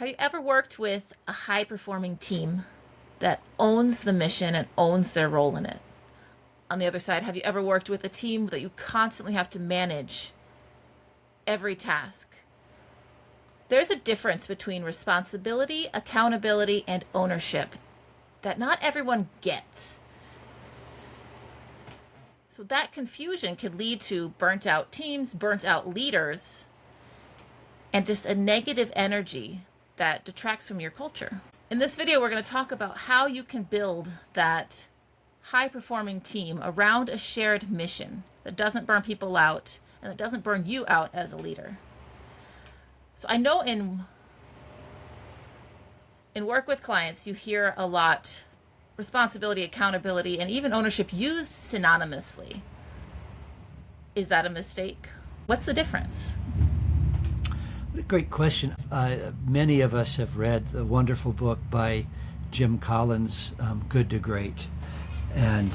Have you ever worked with a high performing team that owns the mission and owns their role in it? On the other side, have you ever worked with a team that you constantly have to manage every task? There's a difference between responsibility, accountability, and ownership that not everyone gets. So that confusion can lead to burnt out teams, burnt out leaders, and just a negative energy that detracts from your culture. In this video, we're going to talk about how you can build that high-performing team around a shared mission that doesn't burn people out and that doesn't burn you out as a leader. So I know in work with clients, you hear a lot responsibility, accountability, and even ownership used synonymously. Is that a mistake? What's the difference? What a great question. Many of us have read the wonderful book by Jim Collins, Good to Great. And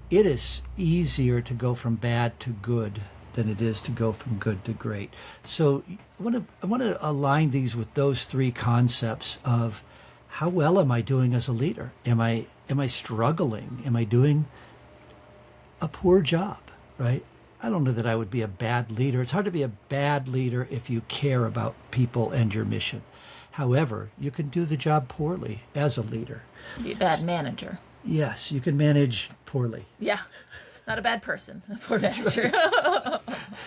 it is easier to go from bad to good than it is to go from good to great. So I want to align these with those three concepts of how well am I doing as a leader? Am I struggling? Am I doing a poor job, right? I don't know that I would be a bad leader. It's hard to be a bad leader if you care about people and your mission. However, you can do the job poorly as a leader. Be a bad manager. Yes, you can manage poorly. Yeah, not a bad person, a poor manager.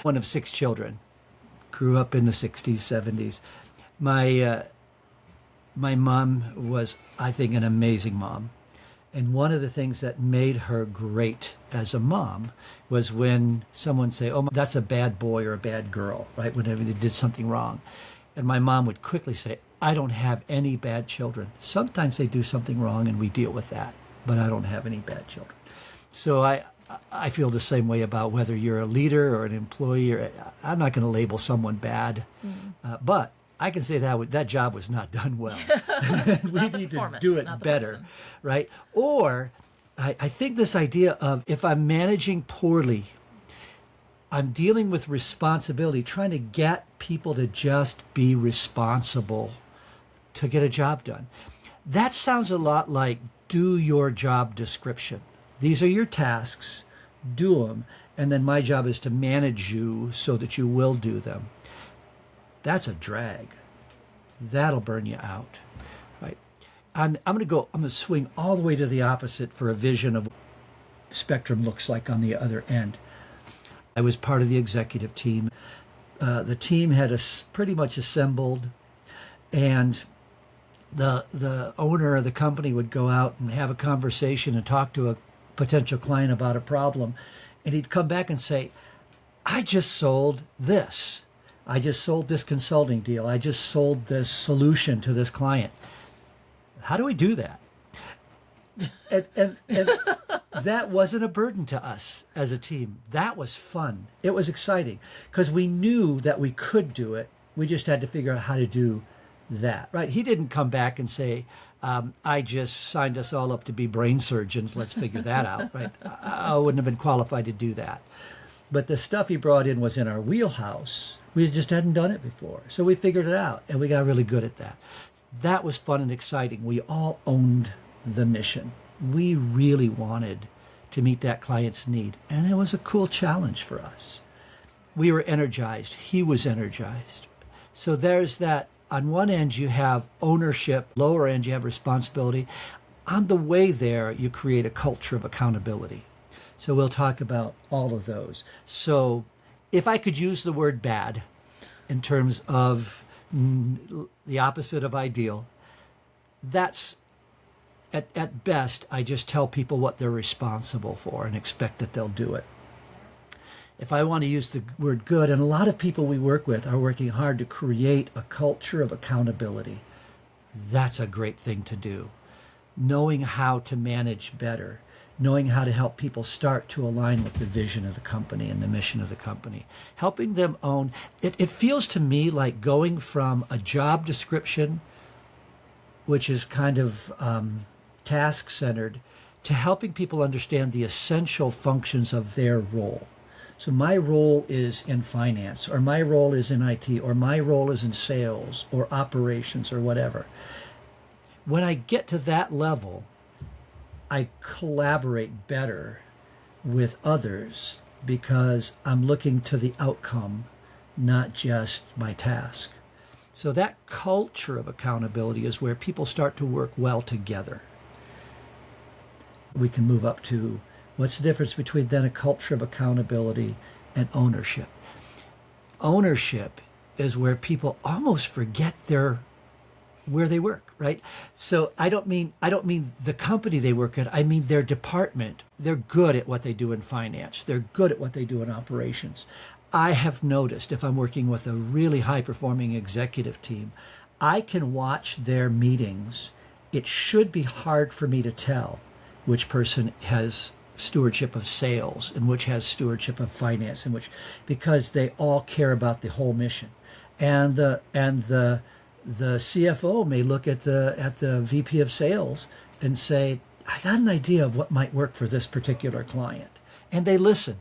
One of 6 children, grew up in the 60s, 70s. My mom was, I think, an amazing mom. And one of the things that made her great as a mom was when someone say, oh, that's a bad boy or a bad girl, right? Whenever they did something wrong. And my mom would quickly say, I don't have any bad children. Sometimes they do something wrong and we deal with that, but I don't have any bad children. So I feel the same way about whether you're a leader or an employee. I'm not going to label someone bad, but I can say that job was not done well. We need to do it better, right? Or I think this idea of if I'm managing poorly, I'm dealing with responsibility, trying to get people to just be responsible to get a job done. That sounds a lot like do your job description. These are your tasks, do them, and then my job is to manage you so that you will do them. That's a drag. That'll burn you out, right? And I'm going to swing all the way to the opposite for a vision of what the spectrum looks like on the other end. I was part of the executive team. The team had pretty much assembled, and the owner of the company would go out and have a conversation and talk to a potential client about a problem, and he'd come back and say, I just sold this. I just sold this consulting deal. I just sold this solution to this client. How do we do that? And that wasn't a burden to us as a team. That was fun. It was exciting because we knew that we could do it. We just had to figure out how to do that, right? He didn't come back and say, I just signed us all up to be brain surgeons. Let's figure that out, right? I wouldn't have been qualified to do that. But the stuff he brought in was in our wheelhouse. We just hadn't done it before. So we figured it out, and we got really good at that. That was fun and exciting. We all owned the mission. We really wanted to meet that client's need, and it was a cool challenge for us. We were energized. He was energized. So there's that. On one end, you have ownership. Lower end, you have responsibility. On the way there, you create a culture of accountability. So we'll talk about all of those. So if I could use the word bad in terms of the opposite of ideal, that's at best, I just tell people what they're responsible for and expect that they'll do it. If I want to use the word good, and a lot of people we work with are working hard to create a culture of accountability. That's a great thing to do. Knowing how to manage better, knowing how to help people start to align with the vision of the company and the mission of the company, helping them own. It feels to me like going from a job description, which is kind of task-centered, to helping people understand the essential functions of their role. So my role is in finance, or my role is in IT, or my role is in sales or operations or whatever. When I get to that level, I collaborate better with others because I'm looking to the outcome, not just my task. So that culture of accountability is where people start to work well together. We can move up to what's the difference between then a culture of accountability and ownership. Ownership is where people almost forget where they work, right? So I don't mean the company they work at. I mean their department. They're good at what they do in finance. They're good at what they do in operations. I have noticed if I'm working with a really high-performing executive team, I can watch their meetings. It should be hard for me to tell which person has stewardship of sales and which has stewardship of finance, and which, because they all care about the whole mission. And the CFO may look at the VP of sales and say, I got an idea of what might work for this particular client. And they listen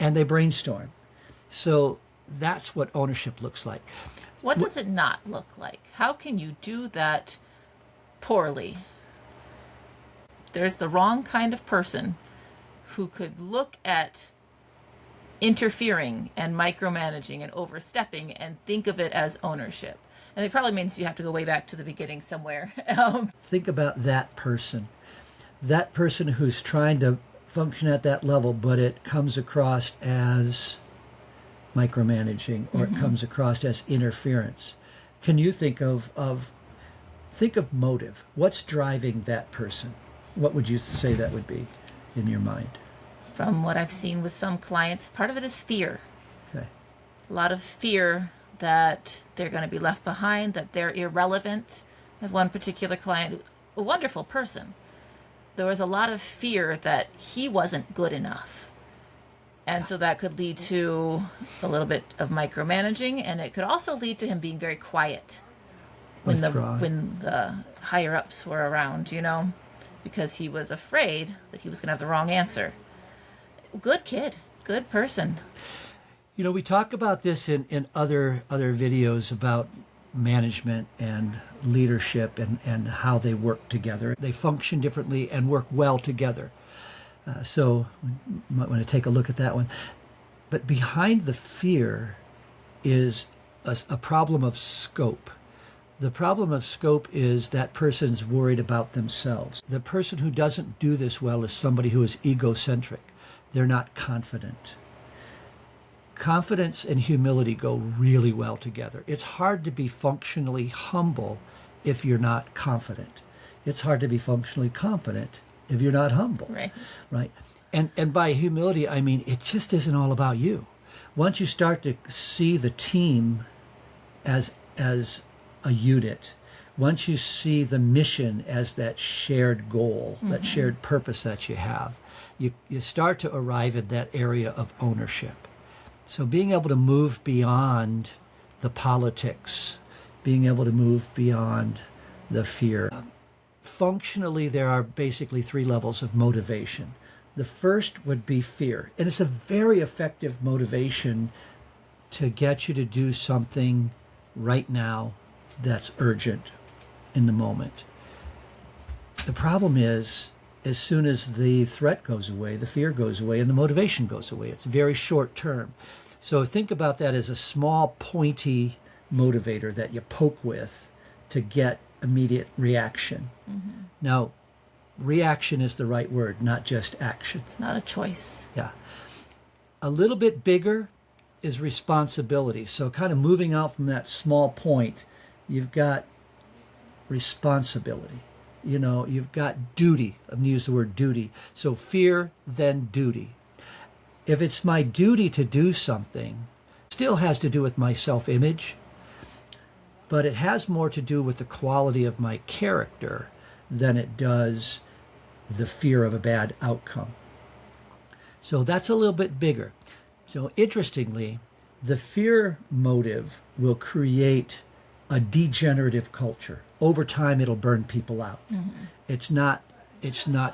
and they brainstorm. So that's what ownership looks like. What does it not look like? How can you do that poorly? There's the wrong kind of person who could look at interfering and micromanaging and overstepping and think of it as ownership. And it probably means you have to go way back to the beginning somewhere. Think about that person who's trying to function at that level, but it comes across as micromanaging, or it comes across as interference. Can you think of motive? What's driving that person? What would you say that would be in your mind? From what I've seen with some clients, part of it is fear. Okay. A lot of fear that they're going to be left behind, that they're irrelevant. I had one particular client, a wonderful person. There was a lot of fear that he wasn't good enough. And so that could lead to a little bit of micromanaging, and it could also lead to him being very quiet when the higher ups were around, because he was afraid that he was going to have the wrong answer. Good kid, good person. We talk about this in other videos about management and leadership and how they work together. They function differently and work well together. So you might want to take a look at that one. But behind the fear is a problem of scope. The problem of scope is that person's worried about themselves. The person who doesn't do this well is somebody who is egocentric. They're not confident. Confidence and humility go really well together. It's hard to be functionally humble if you're not confident. It's hard to be functionally confident if you're not humble. Right. And by humility, I mean it just isn't all about you. Once you start to see the team as a unit, once you see the mission as that shared goal, that shared purpose that you have, you start to arrive at that area of ownership. So being able to move beyond the politics, being able to move beyond the fear. Functionally, there are basically 3 levels of motivation. The first would be fear. And it's a very effective motivation to get you to do something right now that's urgent in the moment. The problem is, as soon as the threat goes away, the fear goes away and the motivation goes away. It's very short term. So think about that as a small pointy motivator that you poke with to get immediate reaction. Now, reaction is the right word, not just action. It's not a choice. Yeah. A little bit bigger is responsibility. So kind of moving out from that small point, you've got responsibility. You've got duty. I'm going to use the word duty. So fear, then duty. If it's my duty to do something, it still has to do with my self-image, but it has more to do with the quality of my character than it does the fear of a bad outcome. So that's a little bit bigger. So interestingly, the fear motive will create a degenerative culture. Over time, it'll burn people out. It's not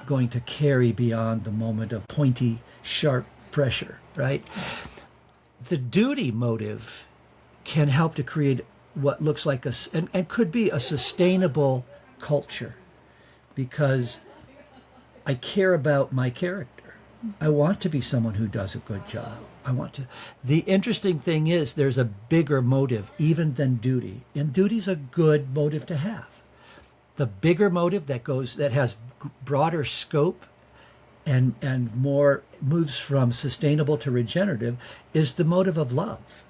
going to carry beyond the moment of pointy, sharp pressure, right? The duty motive can help to create what looks like and could be a sustainable culture, because I care about my character. I want to be someone who does a good job. I want to. The interesting thing is there's a bigger motive even than duty. And duty's a good motive to have. The bigger motive that has broader scope and more moves from sustainable to regenerative is the motive of love.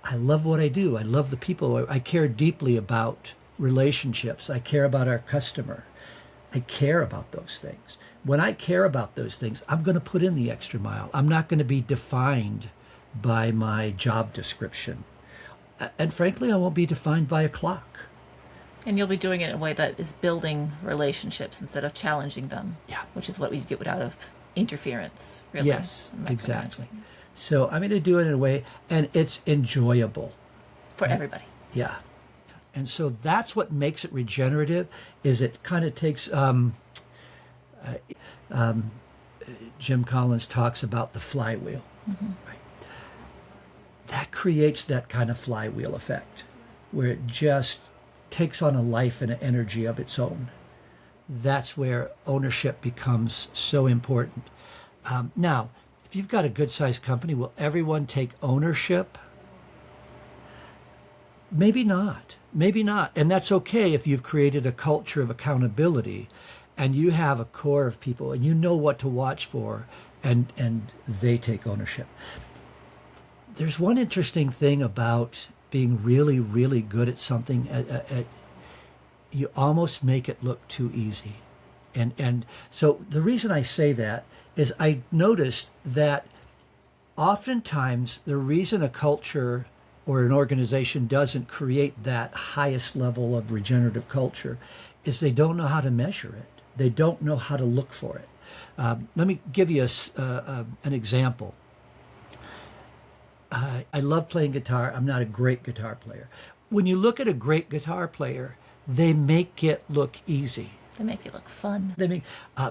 I love what I do. I love the people. I care deeply about relationships. I care about our customer. I care about those things. When I care about those things, I'm going to put in the extra mile. I'm not going to be defined by my job description. And frankly, I won't be defined by a clock. And you'll be doing it in a way that is building relationships instead of challenging them. Yeah. Which is what we get out of interference, really. Yes, exactly. So I'm going to do it in a way, and it's enjoyable. For everybody. Yeah. And so that's what makes it regenerative, is it kind of takes, Jim Collins talks about the flywheel. Mm-hmm. Right? That creates that kind of flywheel effect, where it just takes on a life and an energy of its own. That's where ownership becomes so important. Now, if you've got a good-sized company, will everyone take ownership? Maybe not. Maybe not. And that's okay if you've created a culture of accountability and you have a core of people and you know what to watch for, and they take ownership. There's one interesting thing about being really, really good at something. You almost make it look too easy. And so the reason I say that is I noticed that oftentimes the reason a culture or an organization doesn't create that highest level of regenerative culture is they don't know how to measure it. They don't know how to look for it. Let me give you an example. I love playing guitar. I'm not a great guitar player. When you look at a great guitar player, they make it look easy. They make it look fun. They make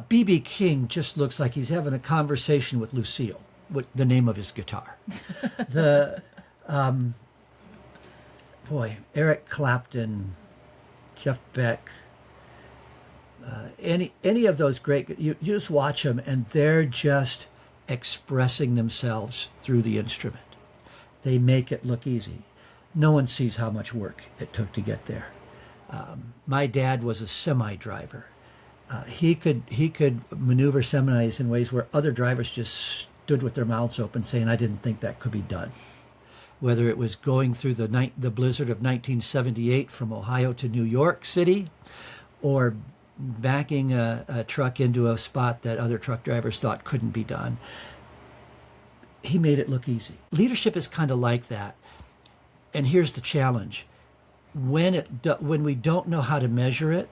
B.B. King just looks like he's having a conversation with Lucille, with the name of his guitar. Eric Clapton, Jeff Beck, any of those great, you just watch them and they're just expressing themselves through the instrument. They make it look easy. No one sees how much work it took to get there. My dad was a semi driver. He could maneuver semis in ways where other drivers just stood with their mouths open saying, I didn't think that could be done. Whether it was going through the blizzard of 1978 from Ohio to New York City, or backing a truck into a spot that other truck drivers thought couldn't be done. He made it look easy. Leadership is kind of like that. And here's the challenge. When we don't know how to measure it,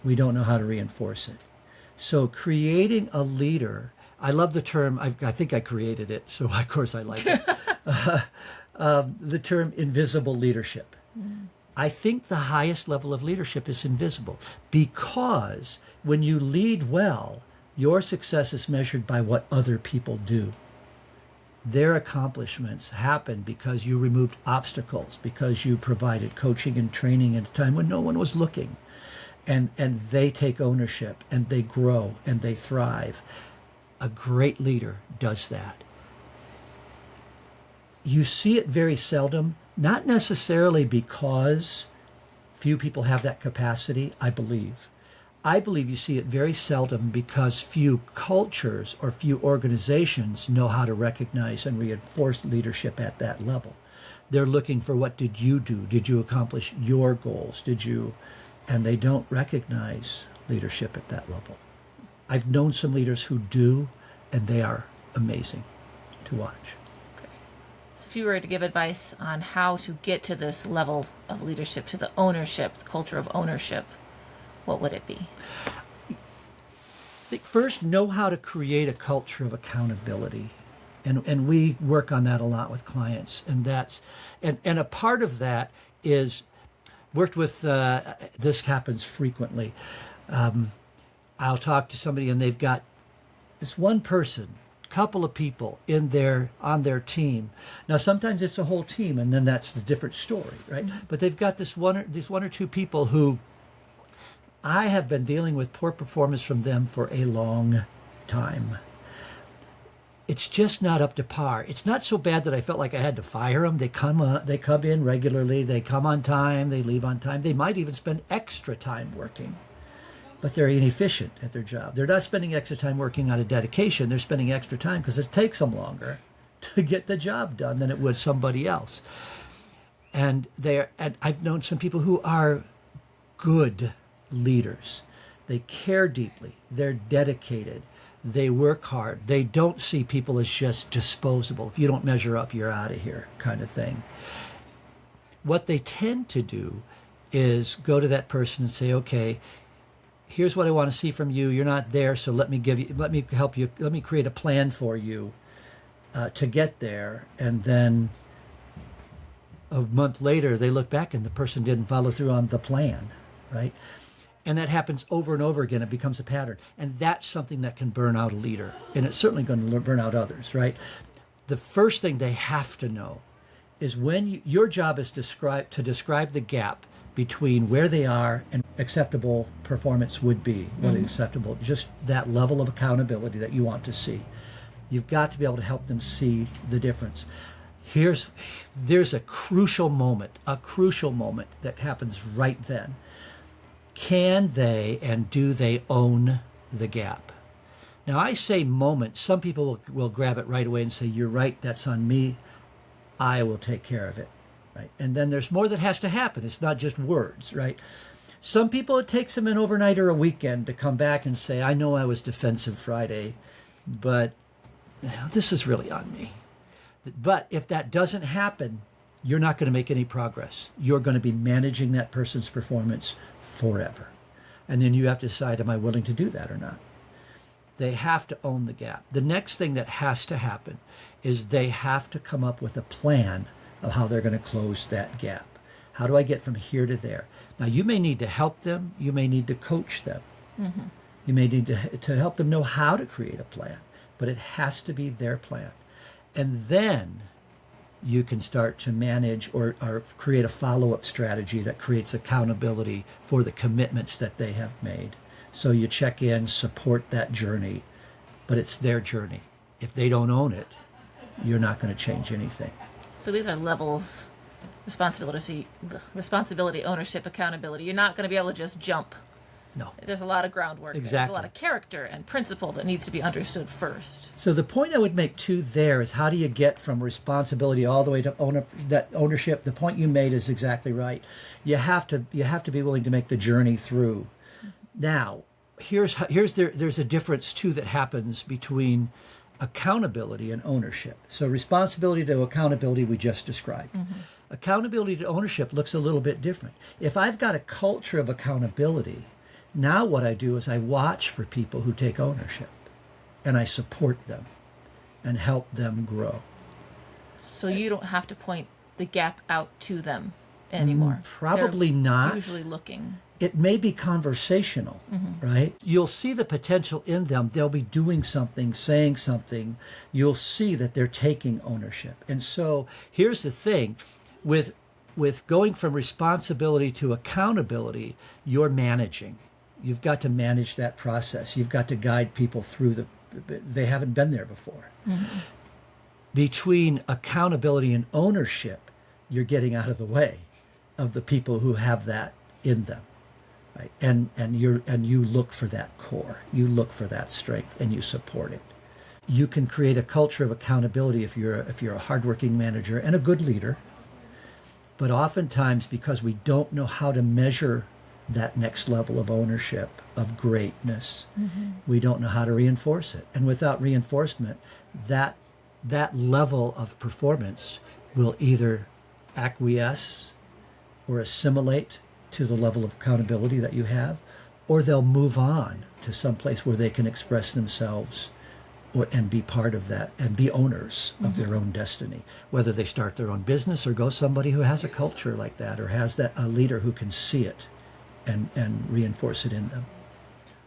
we don't know how to reinforce it. So creating a leader, I love the term, I think I created it, so of course I like it. The term invisible leadership. Mm. I think the highest level of leadership is invisible, because when you lead well, your success is measured by what other people do. Their accomplishments happen because you removed obstacles, because you provided coaching and training at a time when no one was looking. And they take ownership, and they grow, and they thrive. A great leader does that. You see it very seldom, not necessarily because few people have that capacity, I believe. I believe you see it very seldom because few cultures or few organizations know how to recognize and reinforce leadership at that level. They're looking for, what did you do? Did you accomplish your goals? And they don't recognize leadership at that level. I've known some leaders who do, and they are amazing to watch. So if you were to give advice on how to get to this level of leadership, to the ownership, the culture of ownership, what would it be? I think first, know how to create a culture of accountability. And we work on that a lot with clients. And a part of that is worked with, this happens frequently. I'll talk to somebody and they've got this one person, couple of people on their team. Now sometimes it's a whole team, and then that's the different story, right? But they've got these one or two people who I have been dealing with poor performance from them for a long time. It's just not up to par. It's not so bad that I felt like I had to fire them. They come in regularly. They come on time. They leave on time. They might even spend extra time working, but they're inefficient at their job. They're not spending extra time working out of dedication. They're spending extra time because it takes them longer to get the job done than it would somebody else. And I've known some people who are good leaders. They care deeply. They're dedicated. They work hard. They don't see people as just disposable. If you don't measure up, you're out of here, kind of thing. What they tend to do is go to that person and say, okay, here's what I want to see from you. You're not there, so let me help you. Let me create a plan for you to get there. And then a month later, they look back and the person didn't follow through on the plan, right? And that happens over and over again. It becomes a pattern. And that's something that can burn out a leader. And it's certainly going to burn out others, right? The first thing they have to know is when your job is to describe the gap between where they are and acceptable performance would be, what is acceptable, just that level of accountability that you want to see. You've got to be able to help them see the difference. There's a crucial moment that happens right then. Can they and do they own the gap? Now, I say moment. Some people will grab it right away and say, you're right, that's on me. I will take care of it, right? And then there's more that has to happen. It's not just words, right? Some people, it takes them an overnight or a weekend to come back and say, I know I was defensive Friday, but this is really on me. But if that doesn't happen, you're not going to make any progress. You're going to be managing that person's performance forever. And then you have to decide, am I willing to do that or not? They have to own the gap. The next thing that has to happen is they have to come up with a plan of how they're going to close that gap. How do I get from here to there? Now, you may need to help them. You may need to coach them. Mm-hmm. You may need to help them know how to create a plan, but it has to be their plan. And then you can start to manage or create a follow-up strategy that creates accountability for the commitments that they have made. So you check in, support that journey, but it's their journey. If they don't own it, you're not going to change anything. So these are levels: responsibility, ownership, accountability. You're not going to be able to just jump. No. There's a lot of groundwork. Exactly. There's a lot of character and principle that needs to be understood first. So the point I would make too there is, how do you get from responsibility all the way to ownership? The point you made is exactly right. You have to be willing to make the journey through. Now, there's a difference too that happens between accountability and ownership. So responsibility to accountability we just described. Mm-hmm. Accountability to ownership looks a little bit different. If I've got a culture of accountability, now what I do is I watch for people who take ownership, and I support them and help them grow. So you don't have to point the gap out to them anymore. Probably They're not. Usually looking. It may be conversational, right? You'll see the potential in them. They'll be doing something, saying something. You'll see that they're taking ownership. And so here's the thing. With going from responsibility to accountability, you're managing. You've got to manage that process. You've got to guide people through they haven't been there before. Mm-hmm. Between accountability and ownership, you're getting out of the way of the people who have that in them. Right? And you look for that core. You look for that strength and you support it. You can create a culture of accountability if you're a hardworking manager and a good leader. But oftentimes, because we don't know how to measure that next level of ownership, of greatness, we don't know how to reinforce it. And without reinforcement, that level of performance will either acquiesce or assimilate to the level of accountability that you have, or they'll move on to some place where they can express themselves and be part of that and be owners of their own destiny, whether they start their own business or go somebody who has a culture like that or has a leader who can see it and reinforce it in them.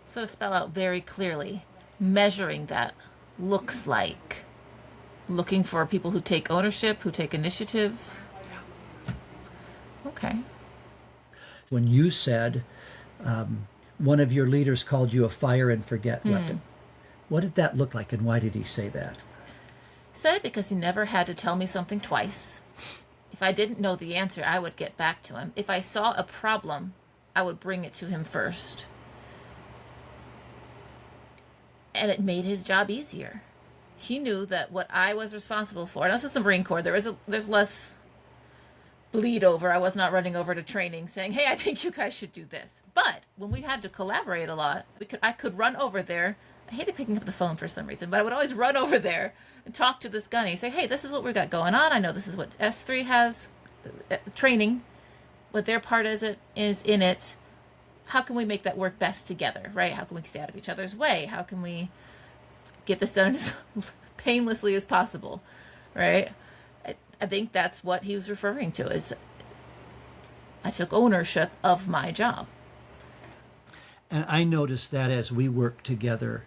So to spell out very clearly, measuring that looks like? Looking for people who take ownership, who take initiative? Okay. When you said one of your leaders called you a fire and forget weapon, what did that look like and why did he say that? He said it because he never had to tell me something twice. If I didn't know the answer, I would get back to him. If I saw a problem, I would bring it to him first. And it made his job easier. He knew that what I was responsible for, and this is the Marine Corps, there's less bleed over. I was not running over to training saying, hey, I think you guys should do this. But when we had to collaborate a lot, I could run over there. I hated picking up the phone for some reason, but I would always run over there and talk to this gunny. Say, hey, this is what we got going on. I know this is what S3 has training, what their part is in it. How can we make that work best together, right? How can we stay out of each other's way? How can we get this done as painlessly as possible, right? I think that's what he was referring to, is I took ownership of my job. And I noticed that as we work together,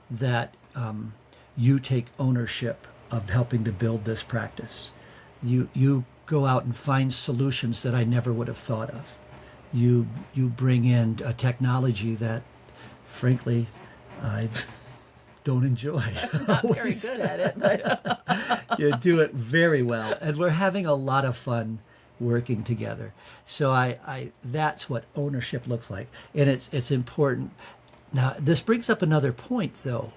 that you take ownership of helping to build this practice. You go out and find solutions that I never would have thought of. You bring in a technology that, frankly, I don't enjoy. I'm not very good at it, but You do it very well, and we're having a lot of fun working together. So I that's what ownership looks like, and it's important. Now, this brings up another point, though.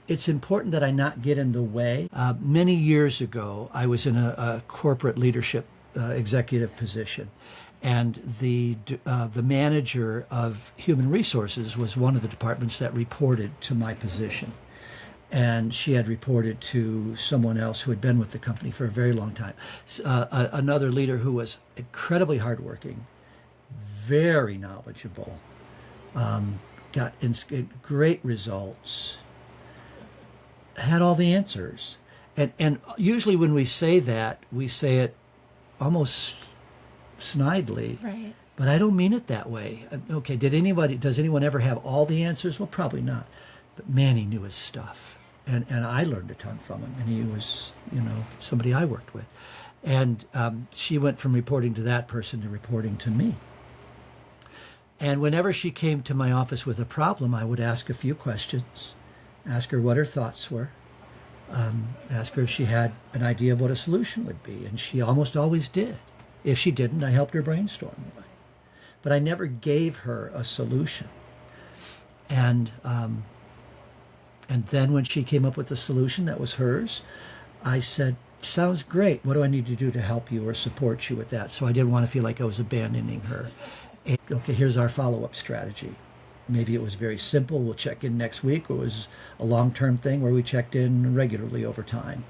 It's important that I not get in the way. Many years ago, I was in a corporate leadership executive position, and the manager of human resources was one of the departments that reported to my position. And she had reported to someone else who had been with the company for a very long time. Another leader who was incredibly hardworking, very knowledgeable, got great results, had all the answers. And usually when we say that, we say it almost snidely. right. But I don't mean it that way. Okay, does anyone ever have all the answers? Well, probably not. But man, he knew his stuff. And I learned a ton from him. And he was, somebody I worked with. And she went from reporting to that person to reporting to me. And whenever she came to my office with a problem, I would ask a few questions, ask her what her thoughts were, ask her if she had an idea of what a solution would be. And she almost always did. If she didn't, I helped her brainstorm. But I never gave her a solution. And then when she came up with a solution that was hers, I said, sounds great. What do I need to do to help you or support you with that? So I didn't want to feel like I was abandoning her. And, okay, here's our follow-up strategy. Maybe it was very simple. We'll check in next week. Or it was a long-term thing where we checked in regularly over time.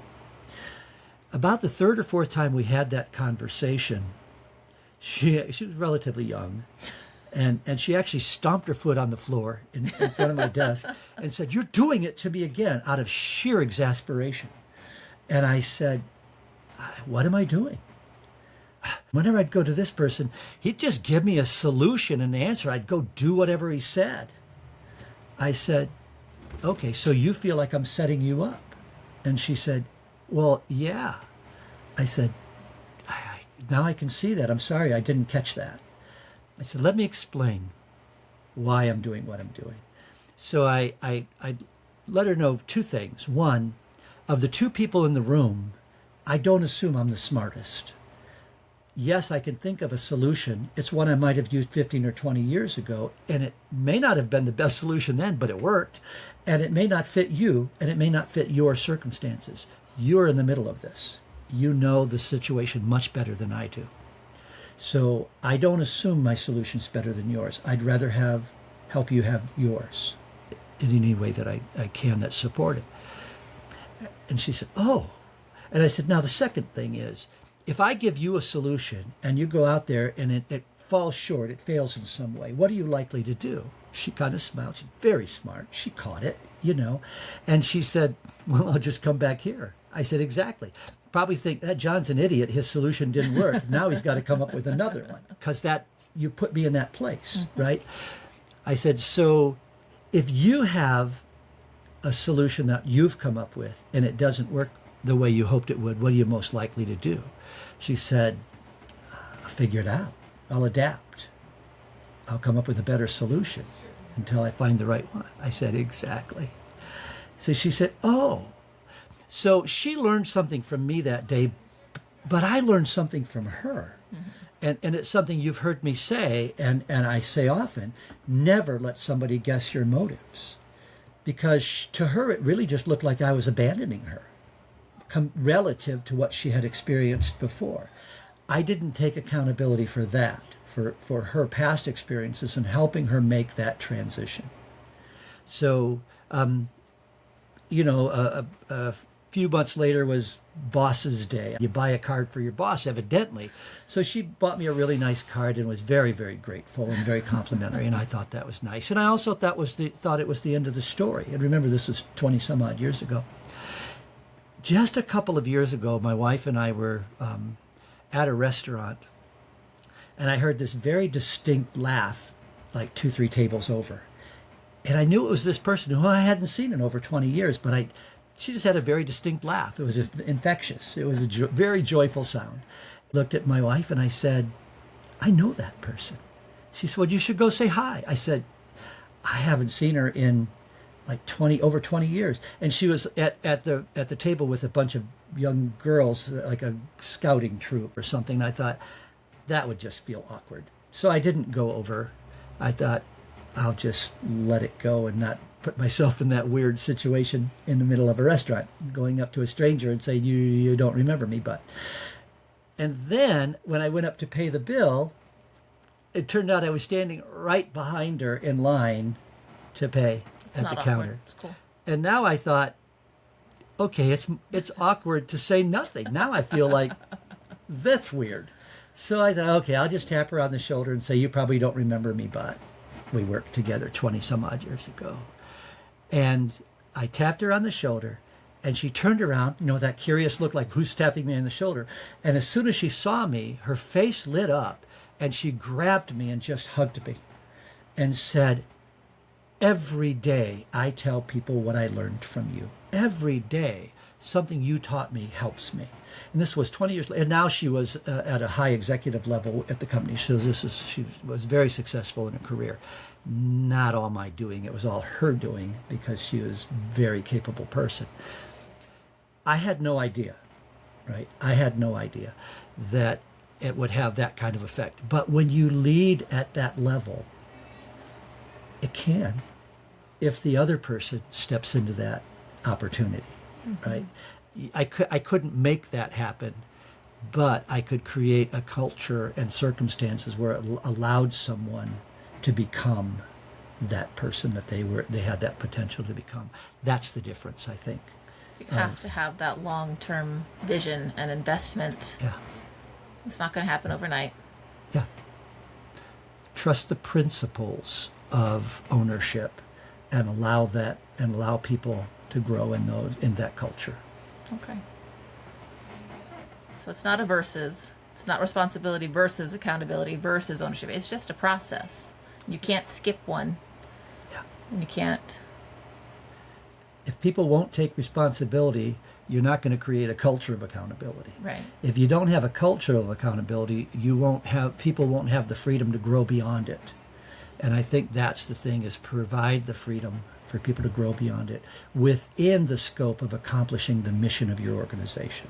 About the third or fourth time we had that conversation, she was relatively young. And she actually stomped her foot on the floor in front of my desk and said, you're doing it to me again, out of sheer exasperation. And I said, what am I doing? Whenever I'd go to this person, he'd just give me a solution and answer. I'd go do whatever he said. I said, okay, so you feel like I'm setting you up? And she said, well, yeah. I said, now I can see that. I'm sorry, I didn't catch that. I said, let me explain why I'm doing what I'm doing. So I let her know two things. One, of the two people in the room, I don't assume I'm the smartest. Yes, I can think of a solution. It's one I might have used 15 or 20 years ago, and it may not have been the best solution then, but it worked. And it may not fit you, and it may not fit your circumstances. You're in the middle of this. You know the situation much better than I do. So I don't assume my solution's better than yours. I'd rather help you have yours in any way that I can that's supportive. And she said, oh. And I said, now the second thing is, if I give you a solution and you go out there and it falls short, it fails in some way, what are you likely to do? She kind of smiled. She's very smart. She caught it, And she said, well, I'll just come back here. I said, exactly. Probably think that John's an idiot. His solution didn't work. Now he's got to come up with another one because that you put me in that place, right? I said, so if you have a solution that you've come up with and it doesn't work the way you hoped it would, what are you most likely to do? She said, I'll figure it out. I'll adapt. I'll come up with a better solution until I find the right one. I said, exactly. So she said, oh. So she learned something from me that day, but I learned something from her. And it's something you've heard me say, and I say often, never let somebody guess your motives. Because to her, it really just looked like I was abandoning her relative to what she had experienced before. I didn't take accountability for that, for her past experiences and helping her make that transition. So, a few months later was boss's day. You buy a card for your boss, evidently. So she bought me a really nice card and was very, very grateful and very complimentary. And I thought that was nice. And I also thought it was the end of the story. And remember, this was 20 some odd years ago. Just a couple of years ago, my wife and I were at a restaurant, and I heard this very distinct laugh, like 2-3 tables over. And I knew it was this person who I hadn't seen in over 20 years, but she just had a very distinct laugh. It was infectious. It was a very joyful sound. I looked at my wife and I said, I know that person. She said, well, you should go say hi. I said, I haven't seen her in like over 20 years. And she was at the table with a bunch of young girls, like a scouting troop or something. And I thought, that would just feel awkward. So I didn't go over. I thought, I'll just let it go and not put myself in that weird situation in the middle of a restaurant, going up to a stranger and saying, you don't remember me, but. And then when I went up to pay the bill, it turned out I was standing right behind her in line to pay at the counter. It's cool. And now I thought, okay, it's awkward to say nothing. Now I feel like that's weird. So I thought, okay, I'll just tap her on the shoulder and say, you probably don't remember me, but we worked together 20 some odd years ago. And I tapped her on the shoulder, and she turned around, that curious look like, who's tapping me on the shoulder? And as soon as she saw me, her face lit up, and she grabbed me and just hugged me and said, every day I tell people what I learned from you. Every day something you taught me helps me. And this was 20 years later. And now she was at a high executive level at the company. So she was very successful in her career. Not all my doing. It was all her doing because she was a very capable person. I had no idea, right? I had no idea that it would have that kind of effect. But when you lead at that level, it can, if the other person steps into that opportunity, right? I couldn't make that happen, but I could create a culture and circumstances where it allowed someone to become that person that they had that potential to become. That's the difference, I think. So you have to have that long-term vision and investment. Yeah. It's not going to happen overnight. Yeah. Trust the principles of ownership and allow people to grow in that culture. Okay. So it's not a versus. It's not responsibility versus accountability versus ownership. It's just a process. You can't skip one. Yeah. And you can't. If people won't take responsibility, you're not going to create a culture of accountability. Right. If you don't have a culture of accountability, people won't have the freedom to grow beyond it. And I think that's the thing, is provide the freedom for people to grow beyond it within the scope of accomplishing the mission of your organization.